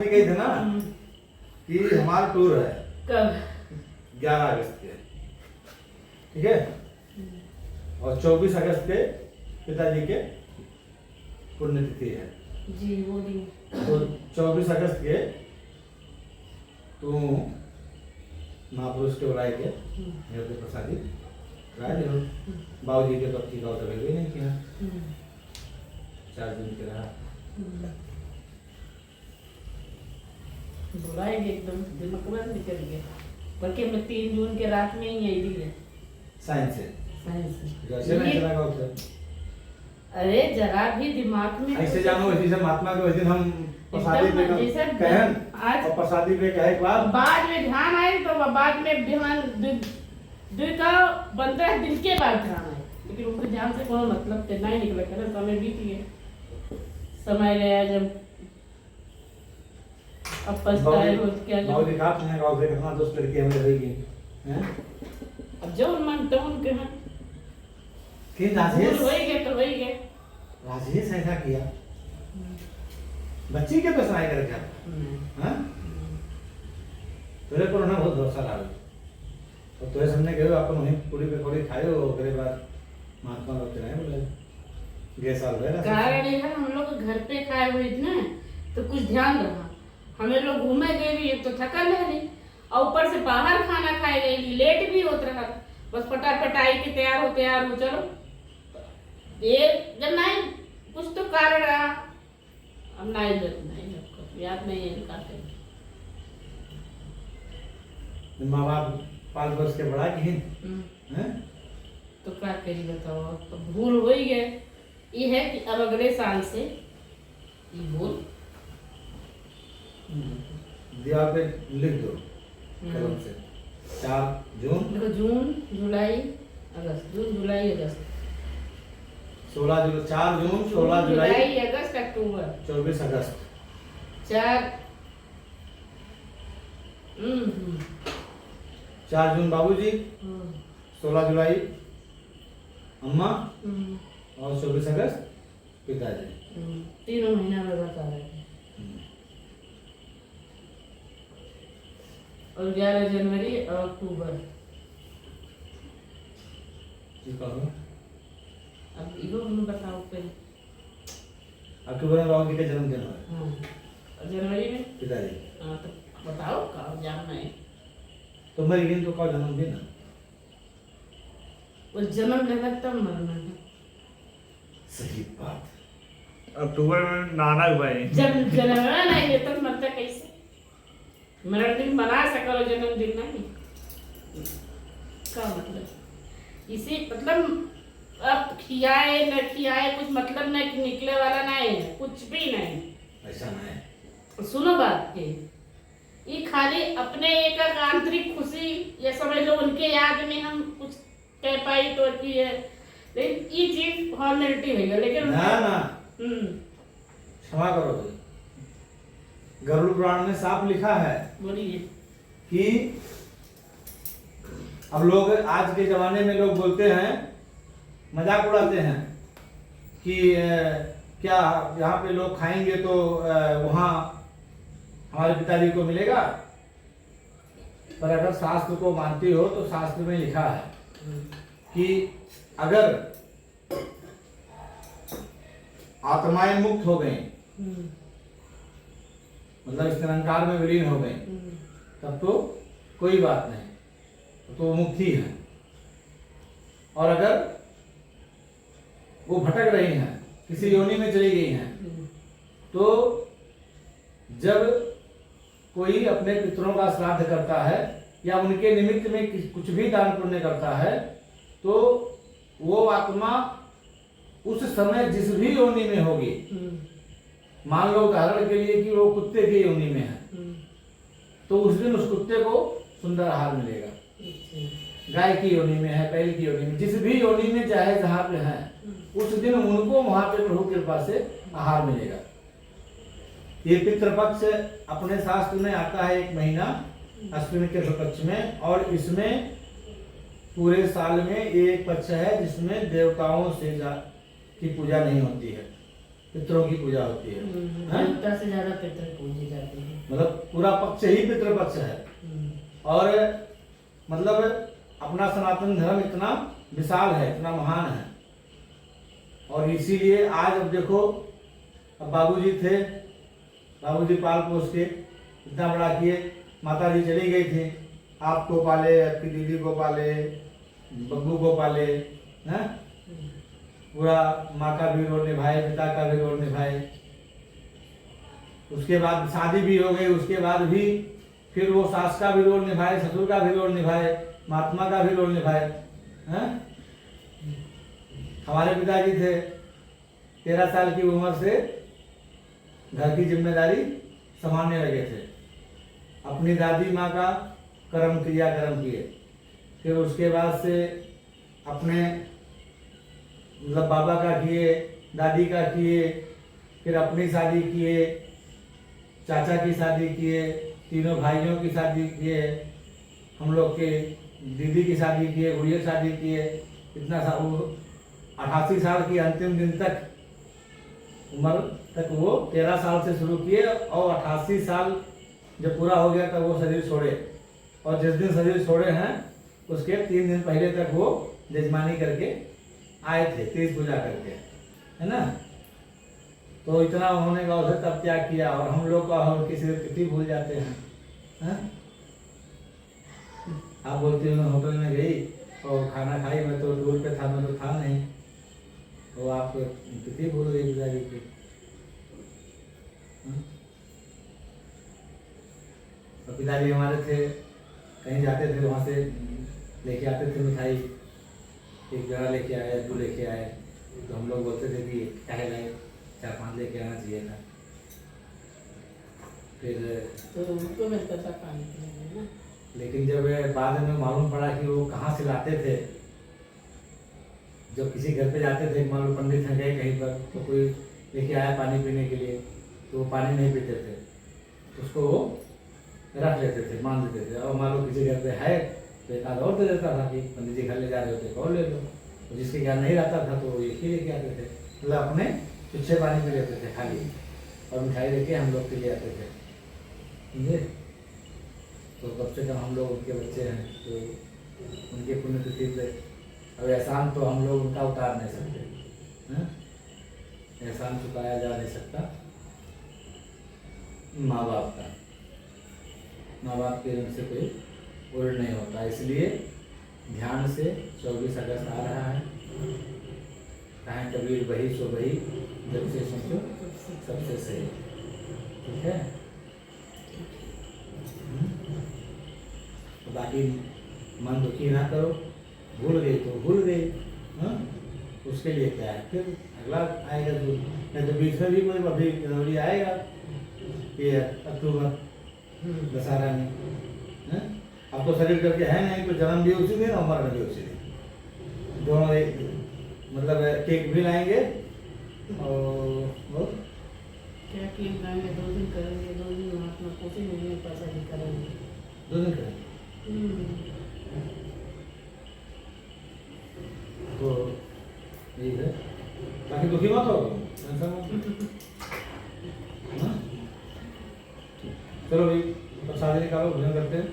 गई थे ना कि हमारा टूर है कब? 11 अगस्त के, ठीक है, और 24 अगस्त के पिताजी के पुण्यतिथि है। जी वो दिन। तो 24 अगस्त के तू महापुरुष के बुलाए थे मेरे को प्रसादी राय बाबू जी के पक्की का उतर भी नहीं किया, 4 दिन के रहा। बुलाएंगे एकदम दिमाग में निकल गया, बल्कि मैं 3 जून के रात में ही आई थी साइंस से जैसे मैं चला गया उधर। अरे जरा भी दिमाग में ऐसे जानो इसी से महात्मा के उस दिन हम प्रसादी पे कहन आज और प्रसादी पे कहे के बाद में ध्यान आए तो बाद में ध्यान का 15 दिन के बाद ध्यान आए, लेकिन उनके ध्यान से कोई मतलब करना ही निकला कर समय बीत गया, समय गया जब अब पछताए हो क्या जो बाबू दिखा तुमने गांव से कितना दोस्त लड़की हमें रहेगी हैं। अब जो मानते हैं उनके हैं कि राजेश हो ही गया तो हो ही गया। राजेश ऐसा किया बच्ची के तो सुनाई कर क्या हां तेरे पर उन्हें बहुत भरोसा लगा और तोरे सामने गए अपन वहीं पूरी पे थोड़ी खाए और करे बाद महात्मा लोग चलाए बोले ये साल रहे कारण ये है हम लोग घर पे खाए हुए थे ना तो कुछ ध्यान रहा, हमें लोग घूमे गए भी तो थकल रही और ऊपर से बाहर खाना खाए गए लेट भी होता रहा, बस फटाफट आई के तैयार हो चलो ये जब नहीं कुछ तो कारण रहा, अब नहीं याद नहीं है काटे माँ बाप 5 वर्ष के बड़ा की हैं तो क्या करी बताओ, तो भूल हो ही गए। ये है कि अब अगले साल से ये भूल दीवार पे लिख दो कलम से 4 जून देखो जून जुलाई अगस्त, जून जुलाई अगस्त 16 जुलाई 4 जून 16 जुलाई अगस्त अक्टूबर 24 अगस्त 4 4 जून बाबूजी 16 जुलाई अम्मा और 24 अगस्त पिताजी। 3 महीना में बता रहे थे और 11 जनवरी और अक्टूबर। ठीक है अब इहो हमें बताओ पहले। अक्टूबर में बाबू जी का जन्मदिन है। हाँ और जनवरी में पिताजी। हाँ तो बताओ कब जानना है तो मर गई तो कब जन्मदिन है? वो जन्म लेगा तब मरना है। सही बात। अक्टूबर में नाना हुआ है जब जन्मना नहीं है तब मरता कैसे? मेरा दिन बना सको जन्मदिन नहीं का मतलब इसी मतलब अब खियाए न खियाए कुछ मतलब नहीं निकले वाला नहीं है, कुछ भी नहीं ऐसा नहीं। सुनो बात के ये खाली अपने एक आंतरिक खुशी या समझ लो उनके याद में हम कुछ कह पाई तो की है, लेकिन ये चीज फॉर्मेलिटी है लेकिन ना ना क्षमा करो भाई, गरुड़ पुराण में साफ लिखा है बोलिए कि अब लोग आज के जमाने में लोग बोलते हैं मजाक उड़ाते हैं कि क्या यहाँ पे लोग खाएंगे तो वहाँ हमारे पिताजी को मिलेगा, पर अगर शास्त्र को मानती हो तो शास्त्र में लिखा है कि अगर आत्माएं मुक्त हो गई मतलब इस निरंकार में विलीन हो गई तब तो कोई बात नहीं, तो मुक्ति है। और अगर वो भटक रही हैं किसी योनि में चली गई हैं तो जब कोई अपने पितरों का श्राद्ध करता है या उनके निमित्त में कुछ भी दान पुण्य करता है तो वो आत्मा उस समय जिस भी योनि में होगी, मान लो उदाहरण के लिए कि वो कुत्ते की योनि में है तो उस दिन उस कुत्ते को सुंदर आहार मिलेगा, गाय की योनि में है, बैल की योनि में, जिस भी योनि में चाहे जहाँ पे है उस दिन उनको वहां पे प्रभु कृपा से आहार मिलेगा। ये पितृपक्ष अपने शास्त्र में आता है 1 महीना अश्विन के पक्ष में, और इसमें पूरे साल में एक पक्ष है जिसमें देवताओं से की पूजा नहीं होती है। पितरों की पूजा होती है। हाँ? देवता से ज्यादा पितर पूजे जाते हैं। मतलब पूरा पक्ष ही पितृपक्ष है। और मतलब अपना सनातन धर्म इतना विशाल है, इतना महान है। और इसीलिए आज अब देखो, अब बाबूजी थे, बाबूजी पाल पोस के इतना बड़ा किए, माता जी चली गई थी, आपको पाले, आपकी दीदी को पाले, बब्बू को पाले, हैं? पूरा माँ का भी रोल निभाए, पिता का भी रोल निभाए। उसके बाद शादी भी हो गई, उसके बाद भी फिर वो सास का भी रोल निभाए, ससुर का भी रोल निभाए, महात्मा का भी रोल निभाए। हैं? हमारे पिताजी थे, 13 साल की उम्र से घर की जिम्मेदारी संभालने लगे थे। अपनी दादी माँ का कर्म किए, फिर उसके बाद से अपने मतलब बाबा का किए, दादी का किए, फिर अपनी शादी किए, चाचा की शादी किए, तीनों भाइयों की शादी किए, हम लोग के दीदी की शादी किए, गुड़िया की शादी किए। इतना सा वो 88 साल की अंतिम दिन तक उम्र तक वो 13 साल से शुरू किए, और 88 साल जब पूरा हो गया तब वो शरीर छोड़े। और जिस दिन शरीर छोड़े हैं उसके 3 दिन पहले तक वो जजमानी करके आए थे, तीज पूजा करके, है ना। तो इतना होने का उसे तब त्याग किया, और हम लोग का हम किसी तिथि भूल जाते हैं, हैं? आप बोलती हो मैं होटल में गई और खाना खाई, मैं तो दूर पे था, मैं तो था नहीं, तो आप तिथि भूल गई पिताजी की। और पिताजी हमारे थे, कहीं जाते थे वहाँ से लेके आते थे मिठाई, एक जगह लेके आए, 2 लेके आए, तो हम लोग बोलते थे कि क्या लाए, 4-5 लेके आना चाहिए था। फिर तो उनको मिलता था पानी पीने में ना। लेकिन जब बाद में मालूम पड़ा कि वो कहाँ से लाते थे, जब किसी घर पे जाते थे, मान लो पंडित हैं गए कहीं पर, तो कोई लेके आया पानी पीने के लिए, तो वो पानी नहीं पीते थे, उसको वो रख लेते थे, मान देते थे। और मान लो किसी घर पे है तो एक आधा और दे देता था कि पंडित जी घर ले जा रहे होते, और ले लो। तो जिसके घर नहीं रहता था तो वो एक ही लेके आते थे, मतलब अपने पीछे पानी पी लेते थे खाली, और मिठाई लेके हम लोग के लिए आते थे, समझे। तो कम से कम हम लोग उनके बच्चे हैं, तो उनके पुण्यतिथि पे अब एहसान तो हम लोग उनका उतार नहीं सकते, हैं? एहसान चुकाया जा नहीं सकता माँ बाप का, माँ बाप के ऋण से कोई उड़ नहीं होता। इसलिए ध्यान से 24 अगस्त आ रहा है, कहें कबीर वही सो वही, जब से सोचो सबसे सही, ठीक है। तो बाकी मन दुखी ना करो, भूल गई तो भूल गई, हाँ? उसके लिए क्या है, फिर अगला आएगा तो, नहीं तो बीच में भी कोई अभी जनवरी आएगा, ये अक्टूबर दशहरा में, हैं? अब तो शरीर करके है नहीं, तो जन्म भी उसी दिन और मरण भी उसी दिन, दोनों एक, मतलब केक भी लाएंगे और क्या केक लाएंगे, 2 दिन करेंगे, 2 दिन महात्मा कोसी नहीं पैसा भी करेंगे, 2 दिन करेंगे। तो यही है, बाकी दुखी मत हो, टेंशन मत। हाँ? चलो भाई, प्रसाद निकालो, भोजन करते हैं।